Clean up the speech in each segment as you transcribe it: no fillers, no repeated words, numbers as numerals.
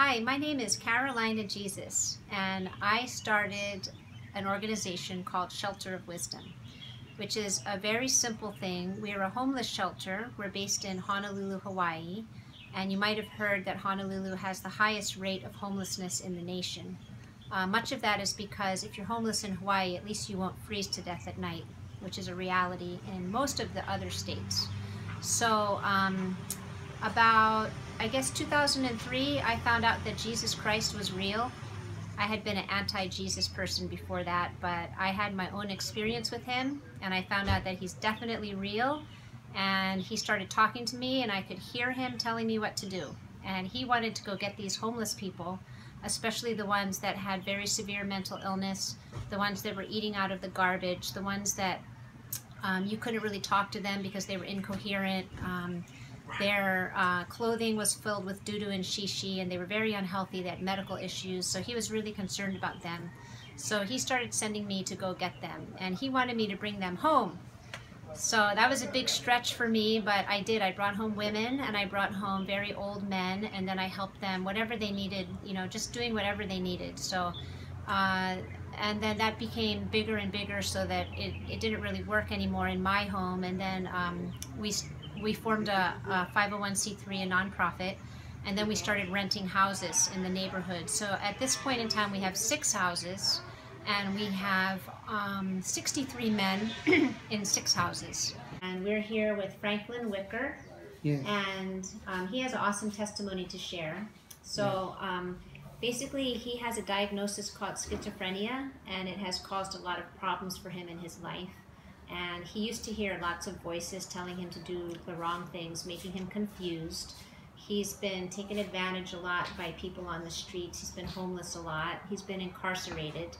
Hi, my name is Carolina Jesus, and I started an organization called Shelter of Wisdom, which is a very simple thing. We're a homeless shelter. We're based in Honolulu, Hawaii, and you might have heard that Honolulu has the highest rate of homelessness in the nation. Much of that is because if you're homeless in Hawaii, at least you won't freeze to death at night, which is a reality in most of the other states. So about, I guess, 2003, I found out that Jesus Christ was real. I had been an anti-Jesus person before that, but I had my own experience with him, and I found out that he's definitely real, and he started talking to me, and I could hear him telling me what to do. And he wanted to go get these homeless people, especially the ones that had very severe mental illness, the ones that were eating out of the garbage, the ones that you couldn't really talk to them because they were incoherent. Their clothing was filled with doo-doo and shishi, and they were very unhealthy. They had medical issues, so he was really concerned about them. So he started sending me to go get them, and he wanted me to bring them home. So that was a big stretch for me, but I did. I brought home women, and I brought home very old men, and then I helped them whatever they needed, you know, just doing whatever they needed. So and then that became bigger and bigger, so that it didn't really work anymore in my home. And then we formed a 501c3, a nonprofit, and then we started renting houses in the neighborhood. So at this point in time, we have 6 houses, and we have 63 men in 6 houses. And we're here with Franklin Wicker, Yes. and he has an awesome testimony to share. So basically, he has a diagnosis called schizophrenia, and it has caused a lot of problems for him in his life. And he used to hear lots of voices telling him to do the wrong things, making him confused. He's been taken advantage a lot by people on the streets. He's been homeless a lot. He's been incarcerated.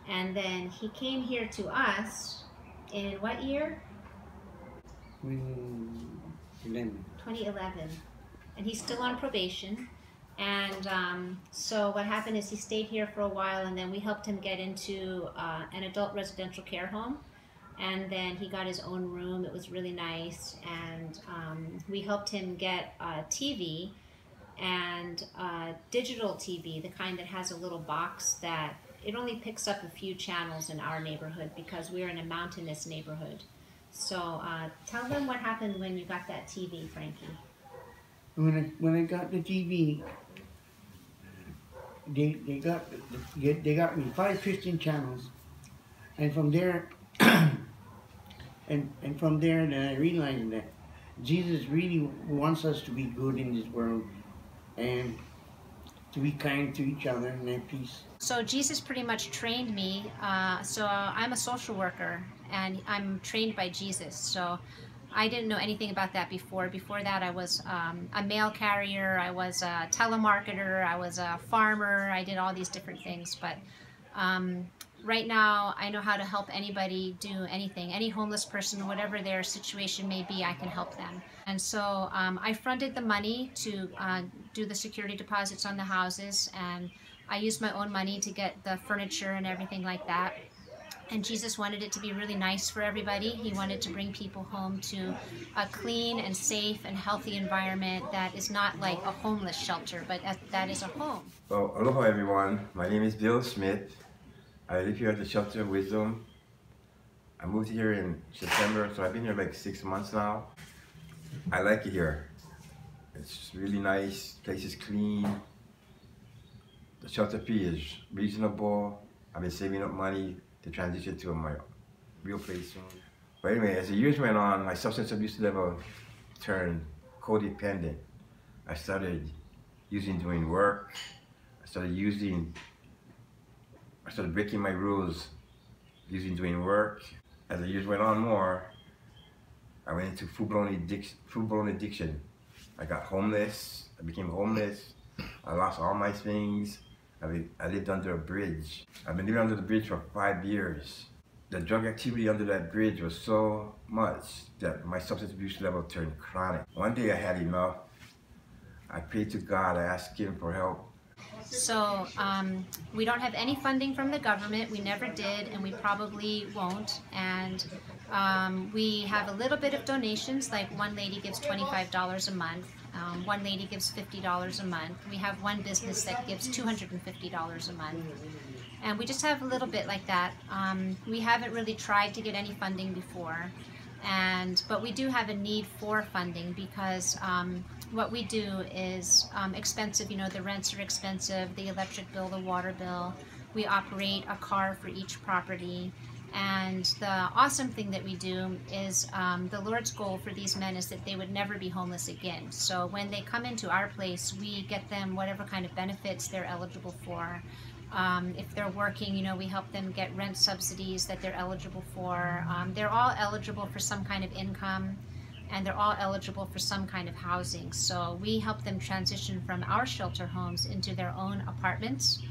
And then he came here to us in what year? 2011. And he's still on probation. And so what happened is he stayed here for a while, and then we helped him get into an adult residential care home. And then he got his own room. It was really nice. And we helped him get a TV, and digital TV, the kind that has a little box that it only picks up a few channels in our neighborhood because we're in a mountainous neighborhood. So tell them what happened when you got that TV, Frankie. When I got the TV, they got me 5 Christian channels, and from there. And from there, then I realized that Jesus really wants us to be good in this world and to be kind to each other and have peace. So Jesus pretty much trained me. So I'm a social worker, and I'm trained by Jesus. So I didn't know anything about that before. Before that, I was a mail carrier, I was a telemarketer, I was a farmer, I did all these different things. But right now, I know how to help anybody do anything. Any homeless person, whatever their situation may be, I can help them. And so I fronted the money to do the security deposits on the houses, and I used my own money to get the furniture and everything like that. And Jesus wanted it to be really nice for everybody. He wanted to bring people home to a clean and safe and healthy environment that is not like a homeless shelter, but that is a home. Well, aloha everyone. My name is Bill Smith. I live here at the Shelter of Wisdom. I moved here in September, so I've been here like 6 months now. I like it here. It's really nice, the place is clean. The shelter fee is reasonable. I've been saving up money to transition to my real place soon. But anyway, as the years went on, my substance abuse level turned codependent. I started doing work. I started breaking my rules, doing work. As the years went on more, I went into full-blown addiction. I got homeless, I became homeless. I lost all my things. I lived under a bridge. I've been living under the bridge for 5 years. The drug activity under that bridge was so much that my substance abuse level turned chronic. One day I had enough. I prayed to God, I asked Him for help. So we don't have any funding from the government. We never did, and we probably won't. And We have a little bit of donations, like one lady gives $25 a month, one lady gives $50 a month. We have one business that gives $250 a month. And we just have a little bit like that. We haven't really tried to get any funding before, but we do have a need for funding because what we do is expensive. You know, the rents are expensive, the electric bill, the water bill. We operate a car for each property. And the awesome thing that we do is the Lord's goal for these men is that they would never be homeless again. So when they come into our place, we get them whatever kind of benefits they're eligible for. If they're working, you know, we help them get rent subsidies that they're eligible for. They're all eligible for some kind of income, and they're all eligible for some kind of housing. So we help them transition from our shelter homes into their own apartments.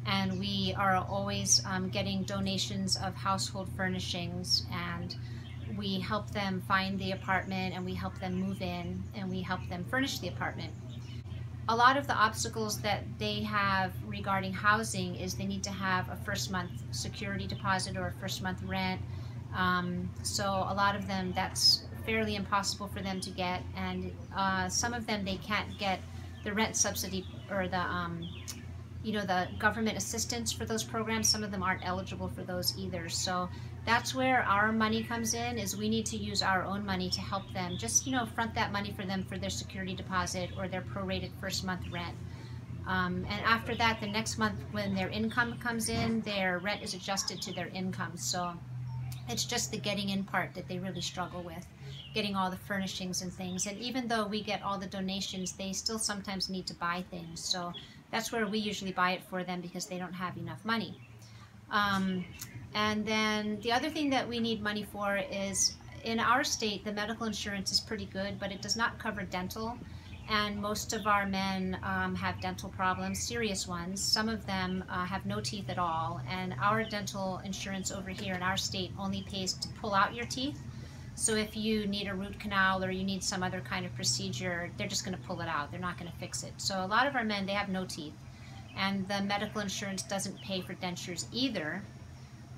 And we are always getting donations of household furnishings, and we help them find the apartment, and we help them move in, and we help them furnish the apartment. A lot of the obstacles that they have regarding housing is they need to have a first month security deposit or a first month rent. So a lot of them, that's fairly impossible for them to get, and some of them, they can't get the rent subsidy or the you know, the government assistance for those programs. Some of them aren't eligible for those either. So that's where our money comes in, is we need to use our own money to help them, just, you know, front that money for them for their security deposit or their prorated first month rent. And after that, the next month when their income comes in, their rent is adjusted to their income. So it's just the getting in part that they really struggle with, getting all the furnishings and things. And even though we get all the donations, they still sometimes need to buy things. So that's where we usually buy it for them because they don't have enough money. And then the other thing that we need money for is, in our state, the medical insurance is pretty good, but it does not cover dental. And most of our men have dental problems, serious ones. Some of them have no teeth at all. And our dental insurance over here in our state only pays to pull out your teeth. So if you need a root canal or you need some other kind of procedure, they're just going to pull it out. They're not going to fix it. So a lot of our men, they have no teeth. And the medical insurance doesn't pay for dentures either.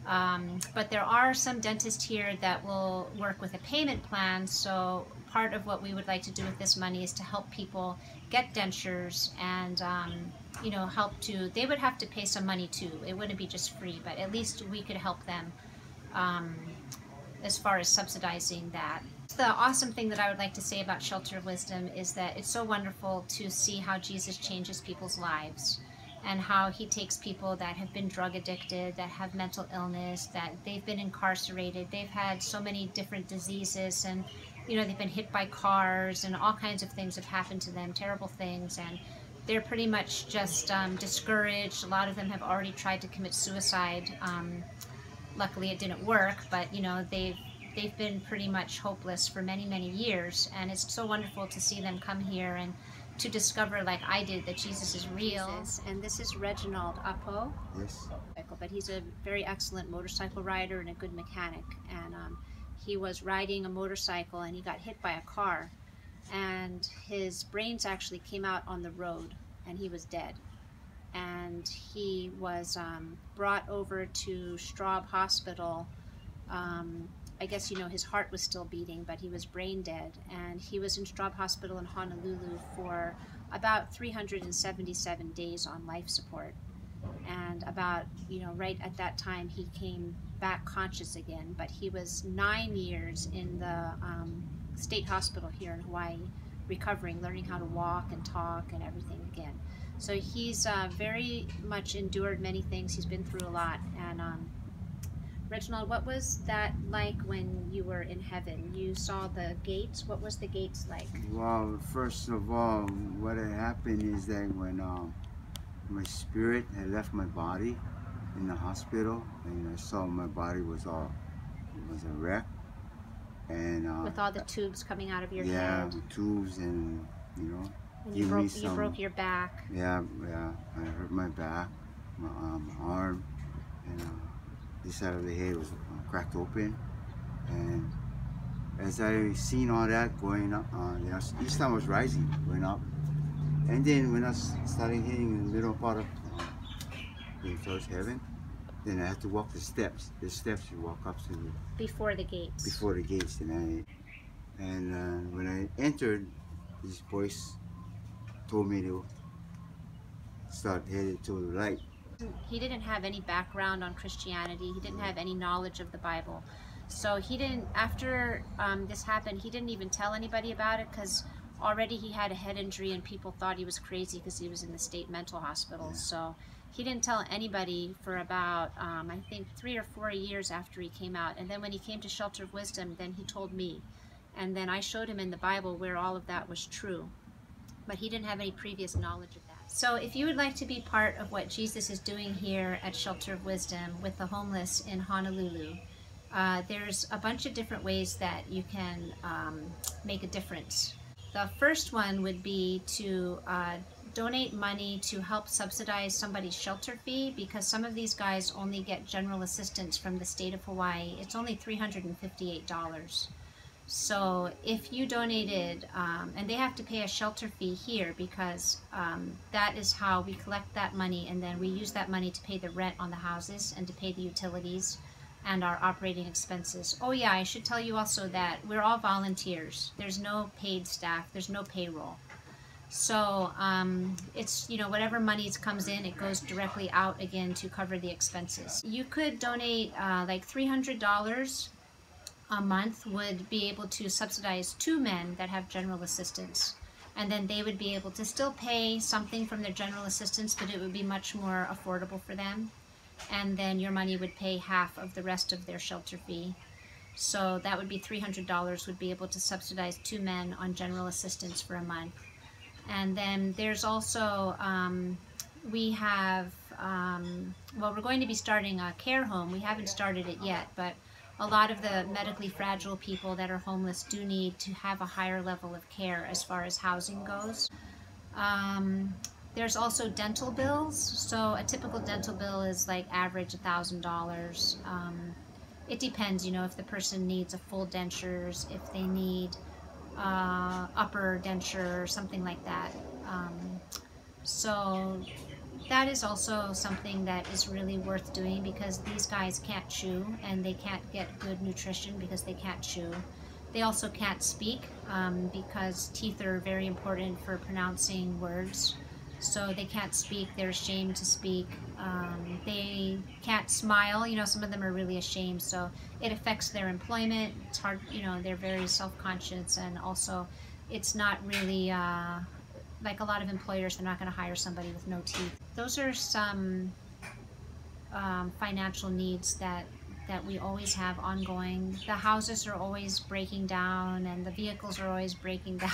But there are some dentists here that will work with a payment plan. So part of what we would like to do with this money is to help people get dentures and, you know, they would have to pay some money too. It wouldn't be just free, but at least we could help them as far as subsidizing that. The awesome thing that I would like to say about Shelter of Wisdom is that it's so wonderful to see how Jesus changes people's lives, and how he takes people that have been drug addicted, that have mental illness, that they've been incarcerated, they've had so many different diseases, and, you know, they've been hit by cars, and all kinds of things have happened to them, terrible things, and they're pretty much just discouraged. A lot of them have already tried to commit suicide. Luckily it didn't work, but, you know, they've been pretty much hopeless for many, many years, and it's so wonderful to see them come here and to discover, like I did, that Jesus is real. And this is Reginald Apo. Yes. But he's a very excellent motorcycle rider and a good mechanic, and he was riding a motorcycle and he got hit by a car, and his brains actually came out on the road and he was dead. And he was brought over to Straub Hospital. I guess, you know, his heart was still beating, but he was brain dead. And he was in Straub Hospital in Honolulu for about 377 days on life support. And about, you know, right at that time, he came back conscious again. But he was 9 years in the state hospital here in Hawaii, recovering, learning how to walk and talk and everything again. So he's very much endured many things. He's been through a lot. And Reginald, what was that like when you were in heaven? You saw the gates. What was the gates like? Well, first of all, what had happened is that when my spirit had left my body in the hospital, and I saw my body was a wreck, and with all the tubes coming out of your head. Yeah, the tubes, and you know. And you broke your back. Yeah, I hurt my back, my arm, and this side of the head was cracked open. And as I seen all that going up, you know, each time I was rising, going up. And then when I started hitting the middle part of towards heaven, then I had to walk the steps. The steps you walk up to Before the gates. before the gates. And when I entered, this voice told me to start headed to the right. He didn't have any background on Christianity. He didn't have any knowledge of the Bible. So he didn't, after this happened, he didn't even tell anybody about it because already he had a head injury and people thought he was crazy because he was in the state mental hospital. Yeah. So he didn't tell anybody for about, I think, 3 or 4 years after he came out. And then when he came to Shelter of Wisdom, then he told me. And then I showed him in the Bible where all of that was true. But he didn't have any previous knowledge of that. So if you would like to be part of what Jesus is doing here at Shelter of Wisdom with the homeless in Honolulu, there's a bunch of different ways that you can make a difference. The first one would be to donate money to help subsidize somebody's shelter fee, because some of these guys only get general assistance from the state of Hawaii. It's only $358. So if you donated, and they have to pay a shelter fee here because that is how we collect that money, and then we use that money to pay the rent on the houses and to pay the utilities and our operating expenses. Oh yeah, I should tell you also that we're all volunteers. There's no paid staff, there's no payroll. So it's, you know, whatever money comes in, it goes directly out again to cover the expenses. You could donate like $300 a month would be able to subsidize 2 men that have general assistance. And then they would be able to still pay something from their general assistance, but it would be much more affordable for them. And then your money would pay half of the rest of their shelter fee. So that would be $300 would be able to subsidize 2 men on general assistance for a month. And then there's also, we have, well, we're going to be starting a care home. We haven't started it yet, but a lot of the medically fragile people that are homeless do need to have a higher level of care as far as housing goes. There's also dental bills. So a typical dental bill is like average $1,000. It depends, you know, if the person needs a full dentures, if they need upper denture or something like that. So that is also something that is really worth doing, because these guys can't chew and they can't get good nutrition because they can't chew. They also can't speak because teeth are very important for pronouncing words. So they can't speak, they're ashamed to speak. They can't smile, you know, some of them are really ashamed, so it affects their employment. It's hard, you know, they're very self-conscious, and also it's not really, like a lot of employers, they're not going to hire somebody with no teeth. Those are some financial needs that we always have ongoing. The houses are always breaking down and the vehicles are always breaking down.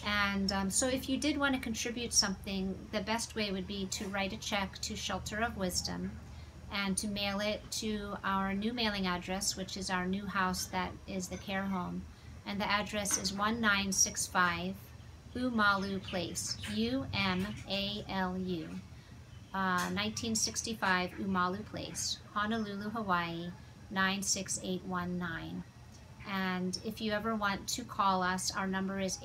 And so if you did want to contribute something, the best way would be to write a check to Shelter of Wisdom and to mail it to our new mailing address, which is our new house that is the care home. And the address is 1965 Umalu Place, U-M-A-L-U, 1965 Umalu Place, Honolulu, Hawaii, 96819. And if you ever want to call us, our number is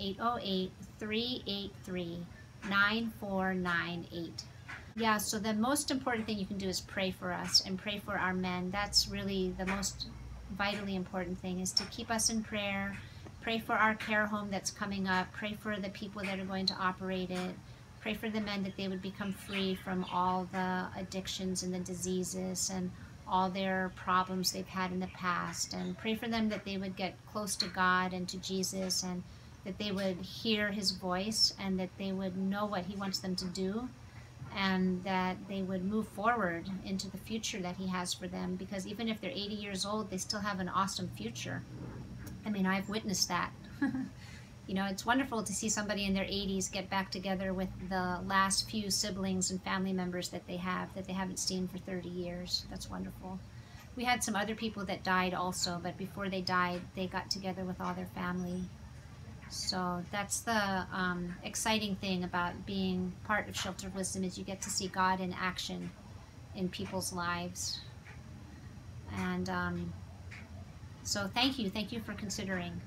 808-383-9498. Yeah, so the most important thing you can do is pray for us and pray for our men. That's really the most vitally important thing, is to keep us in prayer. Pray for our care home that's coming up. Pray for the people that are going to operate it. Pray for the men that they would become free from all the addictions and the diseases and all their problems they've had in the past, and pray for them that they would get close to God and to Jesus, and that they would hear his voice, and that they would know what he wants them to do, and that they would move forward into the future that he has for them, because even if they're 80 years old, they still have an awesome future. I mean, I've witnessed that. You know, it's wonderful to see somebody in their 80s get back together with the last few siblings and family members that they haven't seen for 30 years. That's wonderful. We had some other people that died also, but before they died, they got together with all their family. So that's the exciting thing about being part of Shelter of Wisdom, is you get to see God in action in people's lives. And so thank you for considering.